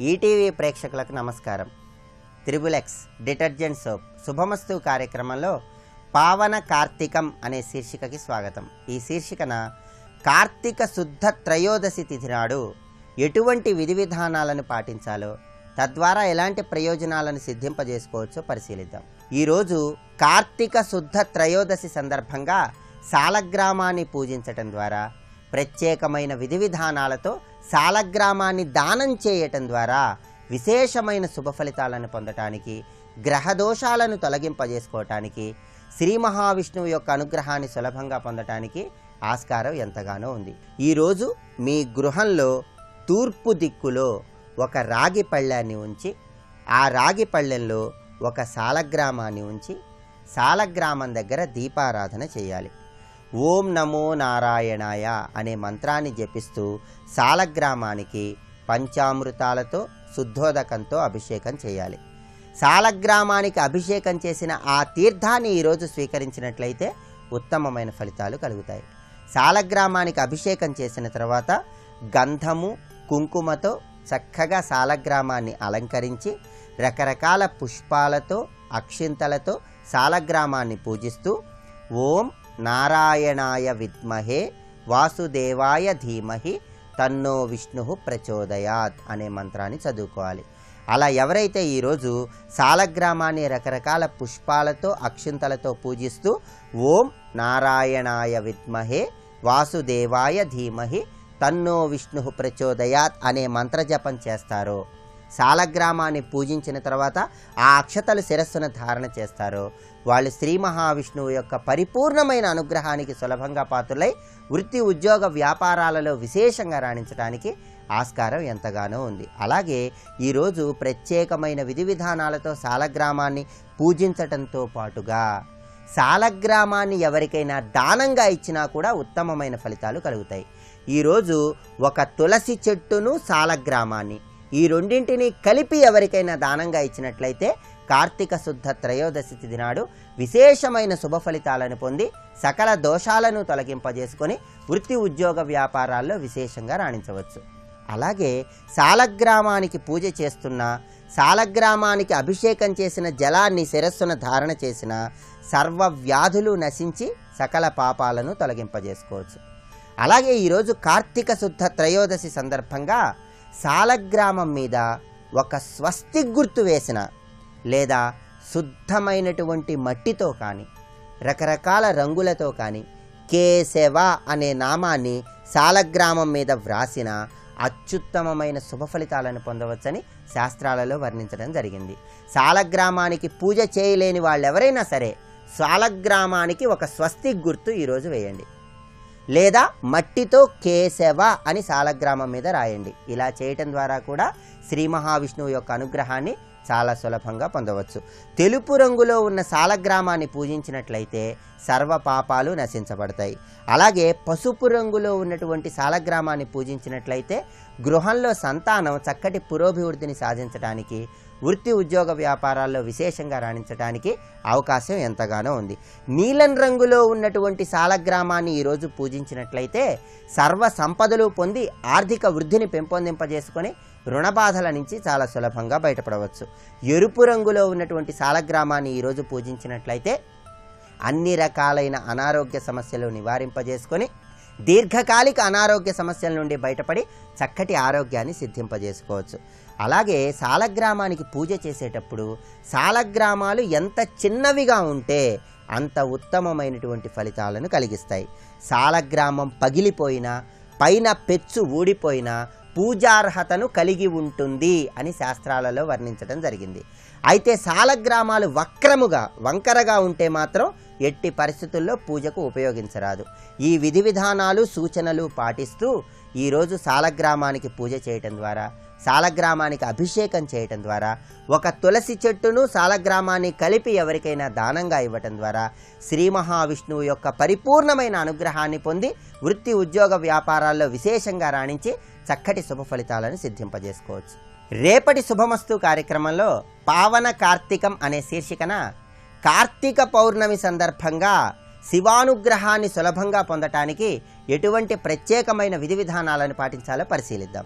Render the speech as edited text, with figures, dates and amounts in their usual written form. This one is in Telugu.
ఈటీవీ ప్రేక్షకులకు నమస్కారం. త్రిబుల్-ఎక్స్ డిటర్జెంట్ సోప్ శుభమస్తు కార్యక్రమంలో పావన కార్తీకం అనే శీర్షికకి స్వాగతం. ఈ శీర్షికన కార్తీక శుద్ధ త్రయోదశి తిథి నాడు ఎటువంటి విధి విధానాలను పాటించాలో, తద్వారా ఎలాంటి ప్రయోజనాలను సిద్ధింపజేసుకోవచ్చో పరిశీలిద్దాం. ఈరోజు కార్తీక శుద్ధ త్రయోదశి సందర్భంగా సాలగ్రామాన్ని పూజించటం ద్వారా, ప్రత్యేకమైన విధి విధానాలతో సాలగ్రామాన్ని దానం చేయటం ద్వారా విశేషమైన శుభ ఫలితాలను పొందటానికి, గ్రహదోషాలను తొలగింపజేసుకోవటానికి, శ్రీ మహావిష్ణువు యొక్క అనుగ్రహాన్ని సులభంగా పొందటానికి ఆస్కారం ఎంతగానో ఉంది. ఈరోజు మీ గృహంలో తూర్పు దిక్కులో ఒక రాగి పళ్ళాన్ని ఉంచి, ఆ రాగి పళ్ళెంలో ఒక సాలగ్రామాన్ని ఉంచి, సాలగ్రామం దగ్గర దీపారాధన చేయాలి. ఓం నమో నారాయణాయ అనే మంత్రాన్ని జపిస్తూ సాలగ్రామానికి పంచామృతాలతో శుద్ధోదకంతో అభిషేకం చేయాలి. సాలగ్రామానికి అభిషేకం చేసిన ఆ తీర్థాన్ని ఈరోజు స్వీకరించినట్లయితే ఉత్తమమైన ఫలితాలు కలుగుతాయి. సాలగ్రామానికి అభిషేకం చేసిన తర్వాత గంధము, కుంకుమతో చక్కగా సాలగ్రామాన్ని అలంకరించి, రకరకాల పుష్పాలతో, అక్షింతలతో సాలగ్రామాన్ని పూజిస్తూ ఓం నారాయణాయ విద్మహే వాసుదేవాయ ధీమహి తన్నో విష్ణు ప్రచోదయాత్ అనే మంత్రాన్ని చదువుకోవాలి. అలా ఎవరైతే ఈరోజు సాలగ్రామాన్ని రకరకాల పుష్పాలతో, అక్షింతలతో పూజిస్తూ ఓం నారాయణాయ విద్మహే వాసుదేవాయ ధీమహి తన్నో విష్ణు ప్రచోదయాత్ అనే మంత్రజపం చేస్తారో, సాలగ్రామాన్ని పూజించిన తర్వాత ఆ అక్షతలు శిరస్సును ధారణ చేస్తారో, వాళ్ళు శ్రీ మహావిష్ణువు యొక్క పరిపూర్ణమైన అనుగ్రహానికి సులభంగా పాత్రులై వృత్తి, ఉద్యోగ, వ్యాపారాలలో విశేషంగా రాణించడానికి ఆస్కారం ఎంతగానో ఉంది. అలాగే ఈరోజు ప్రత్యేకమైన విధి విధానాలతో సాలగ్రామాన్ని పూజించటంతో పాటుగా సాలగ్రామాన్ని ఎవరికైనా దానంగా ఇచ్చినా కూడా ఉత్తమమైన ఫలితాలు కలుగుతాయి. ఈరోజు ఒక తులసి చెట్టును, సాలగ్రామాన్ని, ఈ రెండింటిని కలిపి ఎవరికైనా దానంగా ఇచ్చినట్లయితే కార్తీక శుద్ధ త్రయోదశి తిథి నాడు విశేషమైన శుభ ఫలితాలను పొంది సకల దోషాలను తొలగింపజేసుకొని వృత్తి, ఉద్యోగ, వ్యాపారాల్లో విశేషంగా రాణించవచ్చు. అలాగే సాలగ్రామానికి పూజ చేస్తున్న, సాలగ్రామానికి అభిషేకం చేసిన జలాన్ని శిరస్సున ధారణ చేసిన సర్వ వ్యాధులు నశించి సకల పాపాలను తొలగింపజేసుకోవచ్చు. అలాగే ఈరోజు కార్తీక శుద్ధ త్రయోదశి సందర్భంగా సాలగ్రామం మీద ఒక స్వస్తి గుర్తు వేసిన, లేదా శుద్ధమైనటువంటి మట్టితో కానీ, రకరకాల రంగులతో కానీ కేశవ అనే నామాన్ని సాలగ్రామం మీద వ్రాసిన అత్యుత్తమమైన శుభ ఫలితాలను పొందవచ్చని శాస్త్రాలలో వర్ణించడం జరిగింది. సాలగ్రామానికి పూజ చేయలేని వాళ్ళెవరైనా సరే సాలగ్రామానికి ఒక స్వస్తి గుర్తు ఈరోజు వేయండి, లేదా మట్టితో కేశవ అని సాలగ్రామం మీద రాయండి. ఇలా చేయటం ద్వారా కూడా శ్రీ మహావిష్ణువు యొక్క అనుగ్రహాన్ని చాలా సులభంగా పొందవచ్చు. తెలుపు రంగులో ఉన్న సాలగ్రామాన్ని పూజించినట్లయితే సర్వ పాపాలు నశించబడతాయి. అలాగే పసుపు రంగులో ఉన్నటువంటి సాలగ్రామాన్ని పూజించినట్లయితే గృహంలో సంతానం చక్కటి పురోభివృద్ధిని సాధించడానికి, వృత్తి, ఉద్యోగ, వ్యాపారాల్లో విశేషంగా రాణించడానికి అవకాశం ఎంతగానో ఉంది. నీలం రంగులో ఉన్నటువంటి సాలగ్రామాన్ని ఈరోజు పూజించినట్లయితే సర్వ సంపదలు పొంది ఆర్థిక వృద్ధిని పెంపొందింపజేసుకొని రుణ బాధల నుంచి చాలా సులభంగా బయటపడవచ్చు. ఎరుపు రంగులో ఉన్నటువంటి సాలగ్రామాన్ని ఈరోజు పూజించినట్లయితే అన్ని రకాలైన అనారోగ్య సమస్యలు నివారింపజేసుకొని దీర్ఘకాలిక అనారోగ్య సమస్యల నుండి బయటపడి చక్కటి ఆరోగ్యాన్ని సిద్ధింపజేసుకోవచ్చు. అలాగే సాలగ్రామానికి పూజ చేసేటప్పుడు సాలగ్రామాలు ఎంత చిన్నవిగా ఉంటే అంత ఉత్తమమైనటువంటి ఫలితాలను కలిగిస్తాయి. సాలగ్రామం పగిలిపోయినా, పైన పెచ్చు ఊడిపోయినా పూజార్హతను కలిగి ఉంటుంది అని శాస్త్రాలలో వర్ణించడం జరిగింది. అయితే సాలగ్రామాలు వంకరగా ఉంటే మాత్రం ఎట్టి పరిస్థితుల్లో పూజకు ఉపయోగించరాదు. ఈ విధి విధానాలు, సూచనలు పాటిస్తూ ఈరోజు సాలగ్రామానికి పూజ చేయటం ద్వారా, సాలగ్రామానికి అభిషేకం చేయటం ద్వారా, ఒక తులసి చెట్టును, సాలగ్రామాన్ని కలిపి ఎవరికైనా దానంగా ఇవ్వటం ద్వారా శ్రీ మహావిష్ణువు యొక్క పరిపూర్ణమైన అనుగ్రహాన్ని పొంది వృత్తి, ఉద్యోగ, వ్యాపారాల్లో విశేషంగా రాణించి చక్కటి శుభ ఫలితాలను సిద్ధింపజేసుకోవచ్చు. రేపటి శుభమస్తు కార్యక్రమంలో పావన కార్తీకం అనే శీర్షికన కార్తీక పౌర్ణమి సందర్భంగా శివానుగ్రహాన్ని సులభంగా పొందటానికి ఎటువంటి ప్రత్యేకమైన విధి విధానాలను పాటించాలో పరిశీలిద్దాం.